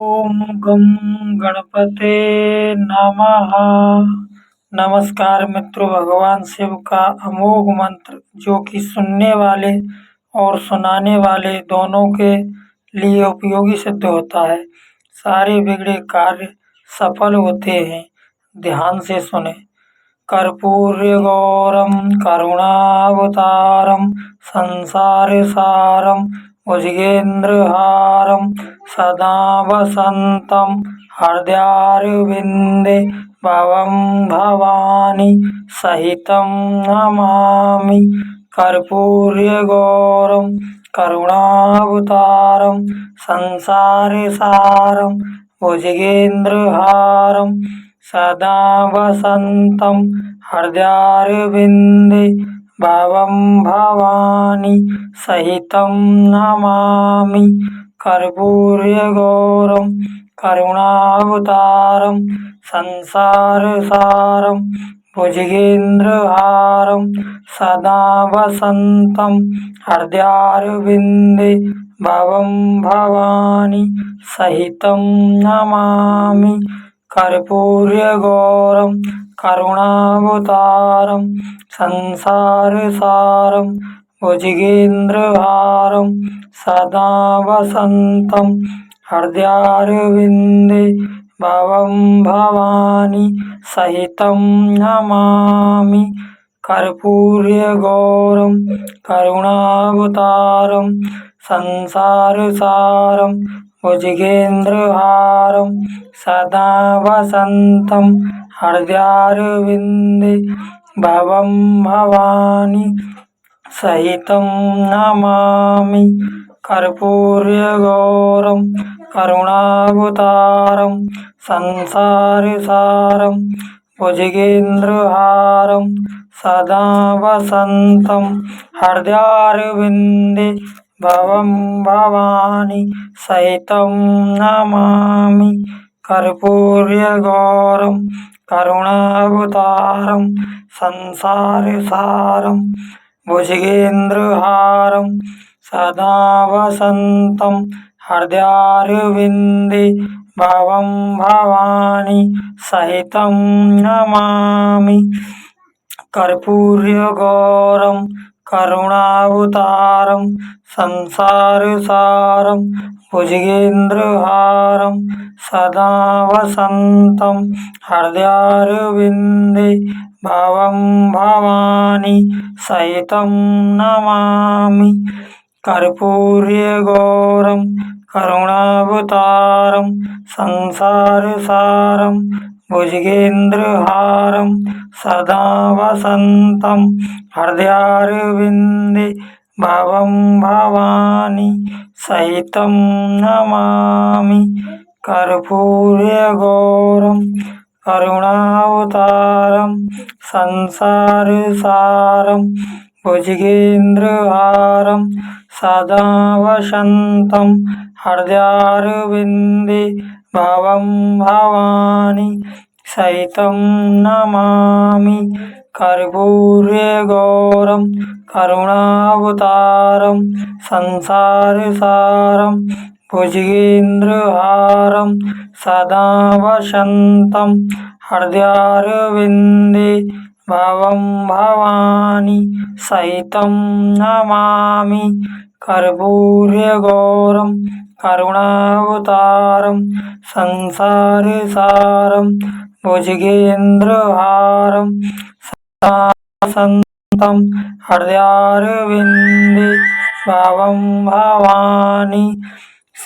ओम गं गणपते नमः। नमस्कार मित्रों, भगवान शिव का अमोघ मंत्र जो कि सुनने वाले और सुनाने वाले दोनों के लिए उपयोगी सिद्ध होता है। सारे बिगड़े कार्य सफल होते हैं। ध्यान से सुने। कर्पूर्यगौरं करुणावतारं संसारसारं भुजगेन्द्रहारं सदा वसन्तं हृदयारविन्दे भवं भवानी सहितं नमामि। कर्पूर्यगौरं करुणावतारं संसारसारं भुजगेन्द्रहारं सदा वसन्तं हृदयारविन्दे भवं भवानी सहितं नमामि। कर्पूर्यगौरं करुणावतारं संसारसारं भुजगेन्द्रहारं सदा वसन्तं हृदयारविन्दे भवं भवानी सहितं नमामि। कर्पूर्यगौरं करुणावतारं संसारसारं भुजगेन्द्रहारं सदा वसन्तं हृदयारविन्दे भवं भवानी सहितं नमामि। कर्पूर्यगौरं करुणावतारं संसारसारं भुजगेन्द्रहारं सदा वसन्तं हृदयारविन्दे भवं भवानी सहितं नमामि। कर्पूर्यगौरं करुणावतारं संसारसारं भुजगेन्द्रहारं सदा वसन्तं हृदयारविन्दे भवं भवानी सहितं नमामि। कर्पूर्यगौरं करुणावतारं संसारसारं भुजगेन्द्रहारं सदा वसन्तं हृदयारविन्दे भवं भवानी सहितं नमामि। कर्पूर्यगौरं करुणावतारं संसारसारं भुजगेन्द्रहारं सदा वसन्तं हृदयारविन्दे भवं भवानी सहितं नमामि। कर्पूर्यगौरं करुणावतारं संसारसारं भुजगेन्द्रहारं सदा वसन्तं हृदयारविन्दे भवं भवानी सहितं नमामि। कर्पूर्यगौरं करुणावतारं संसारसारं भुजगेन्द्रहारं सदा वसन्तं हृदयारविन्दे भवं भवानी सहितं नमामि। कर्पूर्यगौरं करुणावतारं संसारसारं भुजगेन्द्रहारं सदा वसन्तं हृदयारविन्दे भवं भवानी सहितं नमामि। कर्पूर्यगौरं करुणावतारं संसारसारं भुजगेन्द्रहारं सदा वसन्तं हृदयारविन्दे भवं भवानी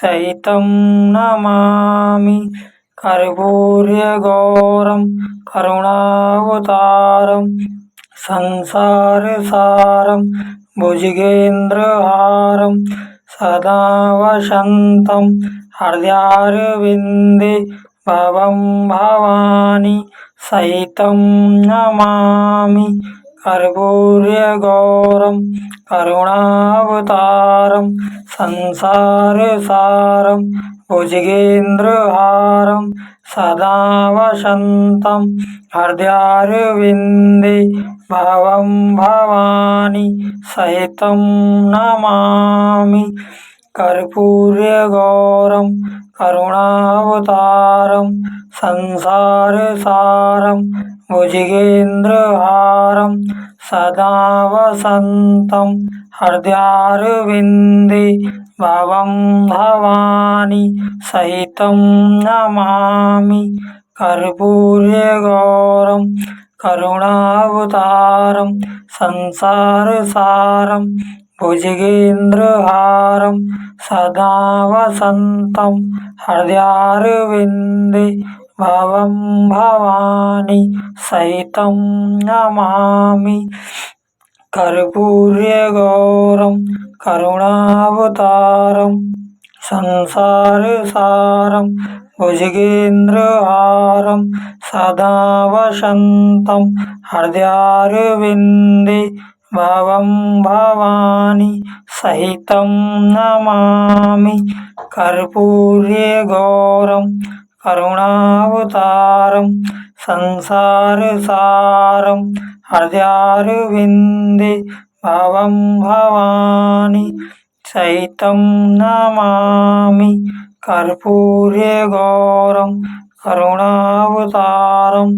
सहितं नमामि। कर्पूर्यगौरं करुणावतारं संसारसारं भुजगेन्द्रहारं सदा वसन्तं हृदयारविन्दे भवं भवानी सहितं नमामि। कर्पूर्यगौरं करुणावतारं संसारसारं भुजगेन्द्रहारं सदा वसन्तं हृदयारविन्दे भवं भवानी सहितं नमामि। कर्पूर्यगौरं करुणावतारं संसारसारं भुजगेन्द्रहारं सदा वसन्तं हृदयारविन्दे भवं भवानी सहितं नमामि। कर्पूर्यगौरं करुणावतारं संसारसारं भुजगेन्द्रहारं सदा वसन्तं हृदयारविन्दे भवं भवानी सहितं नमामि। कर्पूर्यगौरं करुणावतारं संसारसारं भुजगेन्द्रहारं सदा वसन्तं हृदयारविन्दे भवं भवानी सहितं नमामि। कर्पूर्यगौरं करुणावतारं संसारसारं हृदयारविन्दे भवं भवानी सहितं नमामि। कर्पूर्यगौरं करुणावतारं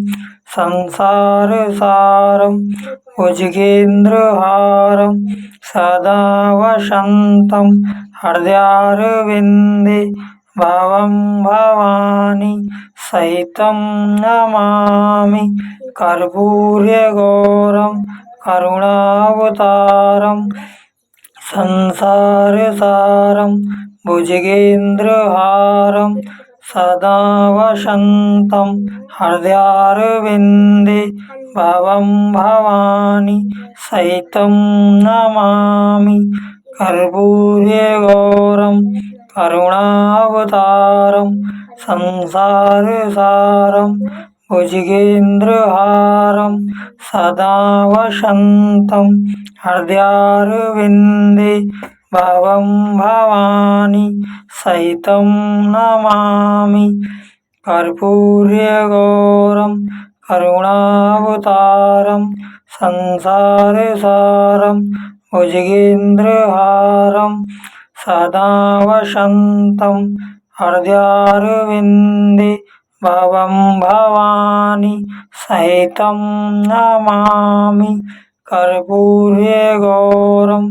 संसारसारं भुजगेन्द्रहारं सदा वसन्तं हृदयारविन्दे भवं भवानी सहितं नमामि। कर्पूर्यगौरं करुणावतारं संसारसारं भुजगेन्द्रहारं सदा वसन्तं हृदयारविन्दे भवं भवानी सहितं नमामि। कर्पूर्यगौरं करुणावतारं संसारसारं भुजगेन्द्रहारं सदा वसन्तं हृदयारविन्दे भवं भवानी सहितं नमामि। कर्पूर्यगौरं करुणावतारं संसारसारं भुजगेन्द्रहारं सदा वसन्तं हृदयारविन्दे भवं भवानी सहितं नमामि। कर्पूर्यगौरं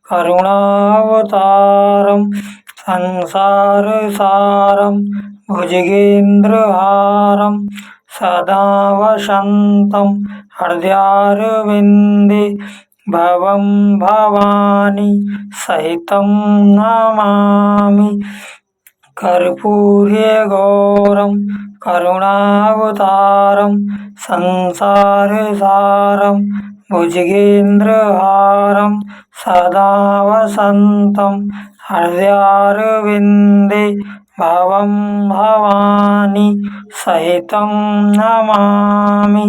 करुणावतारं संसारसारं भुजगेन्द्रहारं सदा वसन्तं हृदयारविन्दे भवं भवानी सहितं नमामि। कर्पूर्यगौरं करुणावतारं संसारसारं भुजगेन्द्रहारं सदा वसन्तं हृदयारविन्दे भवं भवानी सहितं नमामि।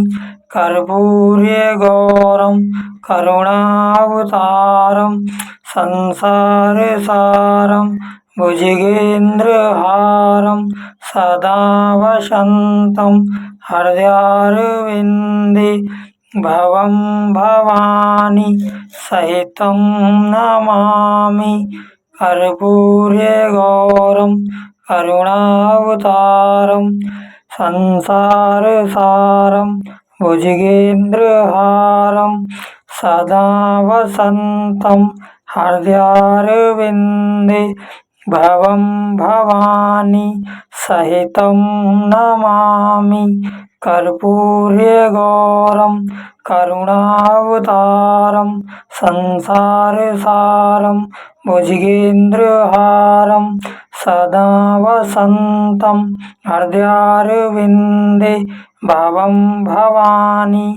कर्पूर्यगौरं करुणावतारं संसारसारं भुजगेन्द्रहारं सदा वसन्तं हृदयारविन्दे भवं भवानी सहितं नमामि। कर्पूर्यगौरं करुणावतारं संसारसारं भुजगेन्द्रहारं सदा वसन्तं हृदयारविन्दे भवं भवानी सहितं नमामि। कर्पूर्यगौरं करुणावतारं संसारसारं भुजगेन्द्रहारं सदा वसन्तं हृदयारविन्दे भवं भवानी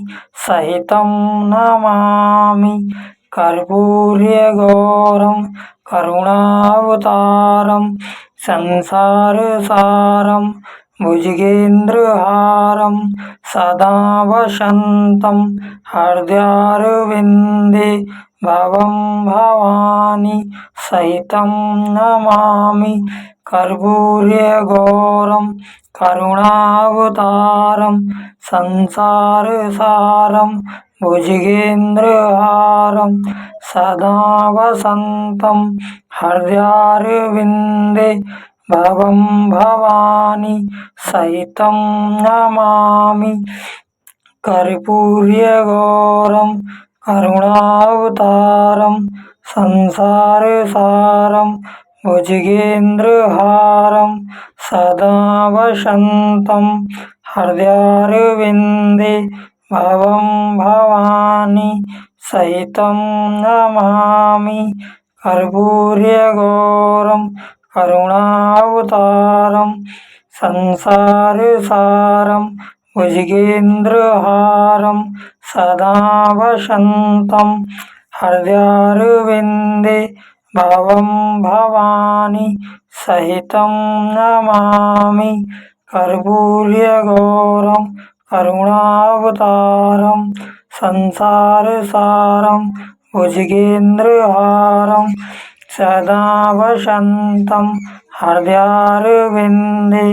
सहितं नमामि। कर्पूर्यगौरं करुणावतारं संसारसारं भुजगेन्द्रहारं सदा वसन्तं हृदयारविन्दे भवं भवानी सहितं नमामि। कर्पूर्यगौरं करुणावतारं संसारसारं भुजगेन्द्रहारं सदा वसन्तं हृदयारविन्दे भवं भवानी सहितं नमामि। कर्पूर्यगौरं करुणावतारं संसारसारं भुजगेन्द्रहारं सदा वसन्तं हृदयारविन्दे भवं भवानी सहितं नमामि। कर्पूर्यगौरं करुणावतारं संसारसारं भुजगेन्द्रहारं सदा वसन्तं हृदयारविन्दे भवं भवानी सहितं नमामि। कर्पूर्यगौरं करुणावतारं संसारसारं भुजगेन्द्रहारं सदा वसन्तं हृदयारविन्दे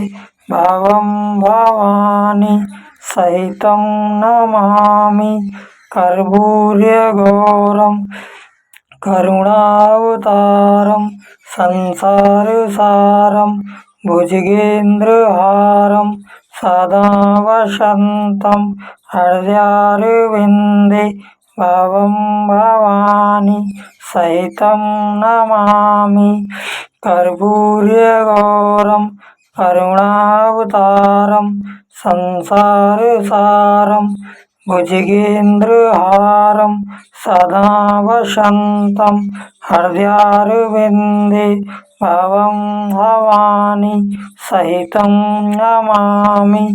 भवं भवानी सहितं नमामि। कर्पूर्यगौरं करुणावतारं संसारसारं भुजगेन्द्रहारं सदा वसन्तं हृदयारविन्दे भवं भवानी सहितं नमामि। कर्पूर्यगौरं करुणावतारं संसारसारं भुजगेन्द्रहारं सदा वसन्तं हृदयारविन्दे भवं भवानी सहितं नमामि।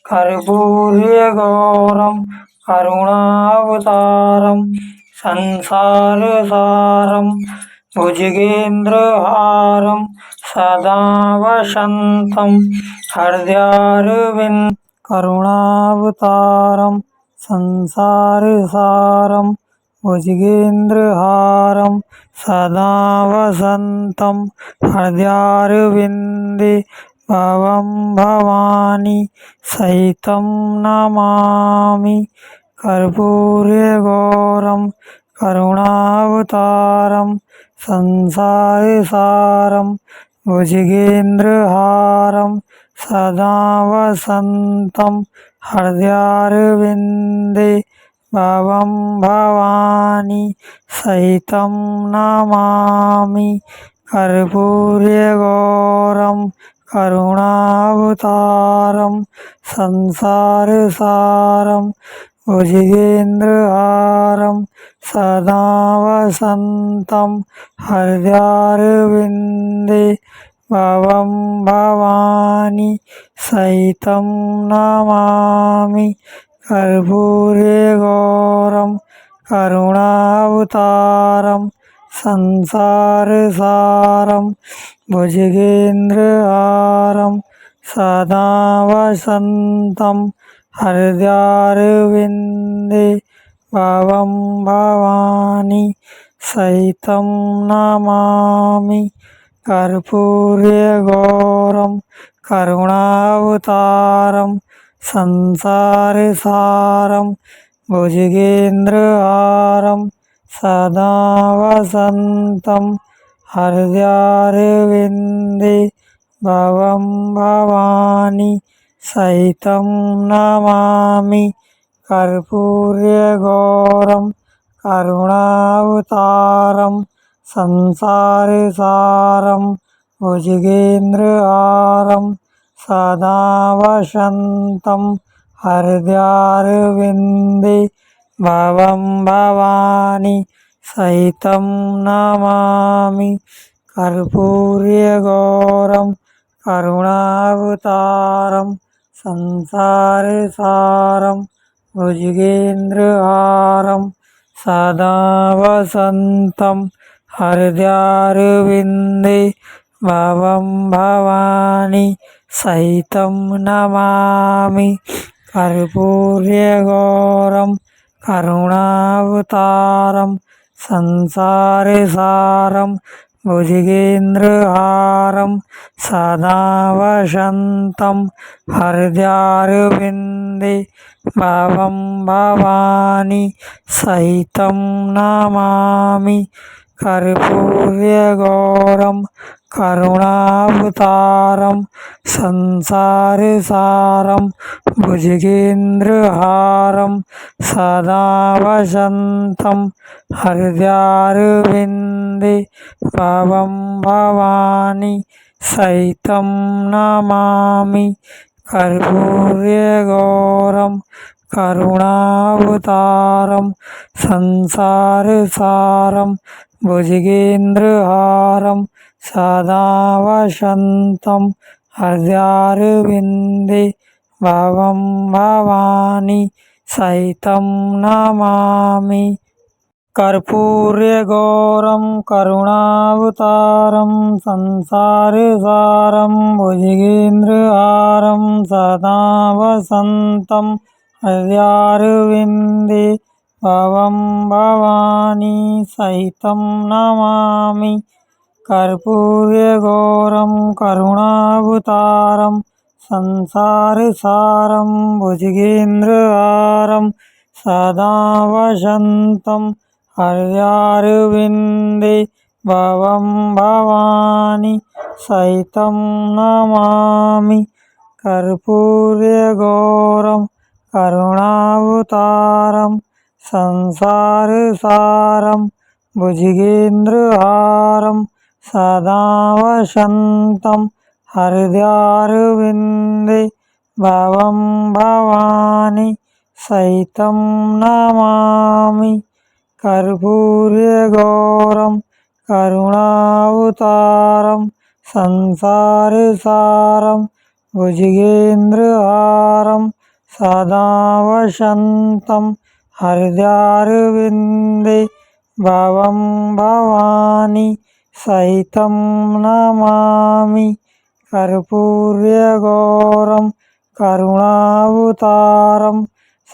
कर्पूर्यगौरं करुणावतारं संसारसारं भुजगेन्द्रहारं सदा वसन्तं हृदयारविन्दे करुणावतारं संसारसारं भुजगेन्द्रहारं सदा वसन्तं हृदयारविन्दे भवं भवानी सहितं नमामि। कर्पूर्यगौरं करुणावतारं संसारसारं भुजगेन्द्रहारं सदा वसन्तं हृदयारविन्दे भवं भवानी सहितं नमामि। कर्पूर्यगौरं करुणावतारं संसारसारं भुजगेन्द्रहारं सदा वसन्तं हृदयारविन्दे भवं भवानी सहितं नमामि। कर्पूर्यगौरं करुणावतारं संसारसारं भुजगेन्द्रहारं सदा वसन्तं हृदयारविन्दे भवं भवानी सहितं नमामि। कर्पूर्यगौरं करुणावतारं संसारसारं भुजगेन्द्रहारं सदा वसन्तं हृदयारविन्दे भवं भवानी सहितं नमामि। कर्पूर्यगौरं करुणावतारं संसारसारं भुजगेन्द्रहारं सदा वसन्तं हृदयारविन्दे भवं भवानी सहितं नमामि। कर्पूर्यगौरं करुणावतारं संसारसारं भुजगेन्द्रहारं सदा वसन्तं हृदयारविन्दे भवं भवानी सहितं नमामि। कर्पूर्यगौरं करुणावतारं संसारसारं भुजगेन्द्रहारं सदा वसन्तं हृदयारविन्दे विन्दे भावं भवानी सहितं नमामि कर्पूर्यगौरं करुणावतारं संसारसारं भुजगेन्द्रहारं सदा वसन्तं हृदयारविन्दे भावं भवानी सहितं नमामि कर्पूर्यगौरं करुणावतारं संसारसारं भुजगेन्द्रहारं सदा वसन्तं हृदयारविन्दे भावं भवानी सहितं नमामि कर्पूर्यगौरं करुणावतारं संसारसारं भुजगेन्द्रहारं सदा वसन्तं हृदयारविन्दे भावं भवानी सहितं नमामि कर्पूर्यगौरं करुणावतारं संसारसारं भुजगेन्द्रहारं सदा वसन्तं हृदयारविन्दे भावं भवानी सहितं नमामि कर्पूर्यगौरं करुणावतारं संसारसारं भुजगेन्द्रहारं सदा वसन्तं हृदयारविन्दे भावं भवानी सहितं नमामि कर्पूर्यगौरं करुणावतारं संसारसारं भुजगेन्द्रहारं सदा वसन्तं हृदयारविन्दे भावं भवानी सहितं नमामि कर्पूर्यगौरं करुणावतारं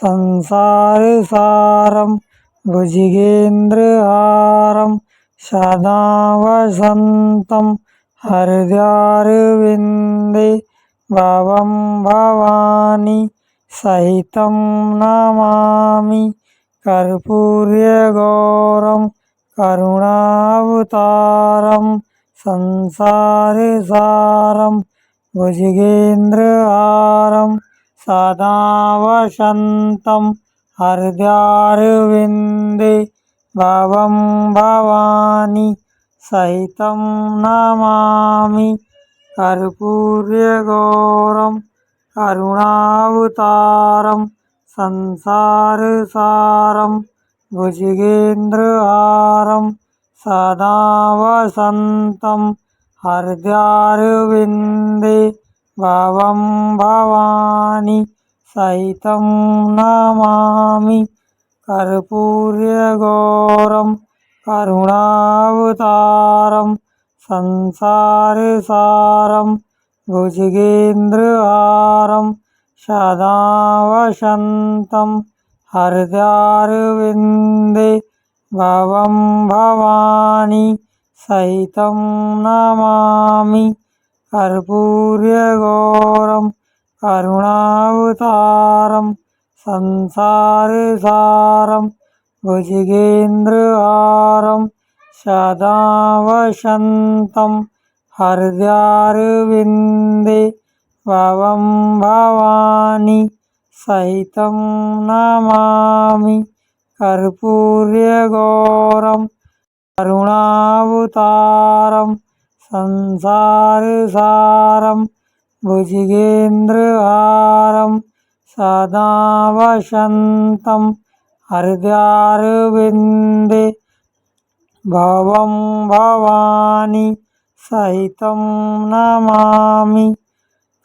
संसारसारं भुजगेन्द्रहारं सदा वसन्तं हृदयारविन्दे भावं भवानी सहितं नमामि कर्पूर्यगौरं करुणावतारं संसारसारं भुजगेन्द्रहारं सदा वसन्तं हृदयारविन्दे भावं भवानी सहितं नमामि कर्पूर्यगौरं करुणावतारं संसारसारं भुजगेन्द्रहारं सदा वसन्तं हृदयारविन्दे भावं भवानी सहितं नमामि कर्पूर्यगौरं करुणावतारं संसारसारं भुजगेन्द्रहारं सदा वसन्तं हृदयारविन्दे भावं भवानी सहितं नमामि कर्पूर्यगौरं करुणावतारं संसारसारं भुजगेन्द्रहारं सदा वसन्तं हृदयारविन्दे भावं भवानी सहितं नमामि कर्पूर्यगौरं करुणावतारं संसारसारं भुजगेन्द्रहारं सदा वसन्तं हृदयारविन्दे भावं भवानी सहितं नमामि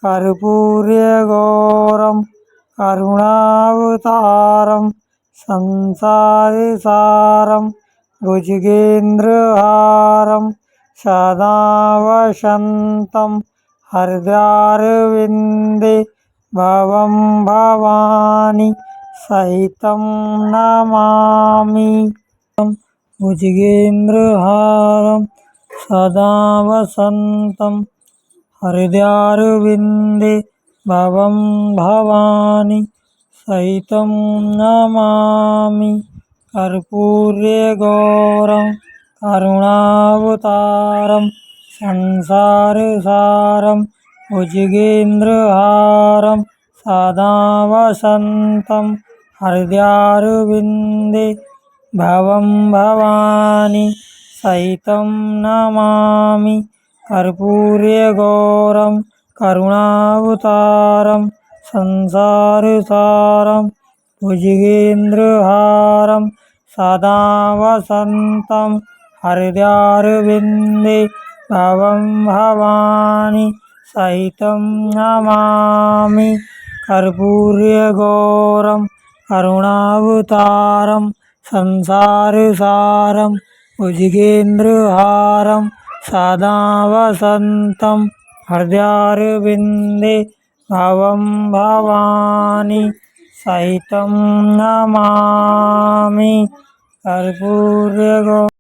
कर्पूर्यगौरं करुणावतारं संसारसारं भुजगेन्द्रहारं सदा वसन्तं हृदयारविन्दे भावं भवानी सहितं नमामि भुजगेन्द्रहारं सदा वसन्तं हृदयारविन्दे भावं भवानी सहितं नमामि कर्पूर्यगौरं करुणावतारं संसारसारं भुजगेन्द्रहारं सदा वसन्तं हृदयारविन्दे भवं भवानी सहितं नमामि कर्पूर्यगौरं करुणावतारं संसारसारं भुजगेन्द्रहारं सदा वसन्तं हृदयारविन्दे भवं भवानी सहितं नमामि कर्पूर्यगौरं करुणावतारं संसारसारं भुजगेन्द्रहारं सदा वसन्तं हृदयारविन्दे भवं भवानी सहितं नमामि कर्पूर्यगौरं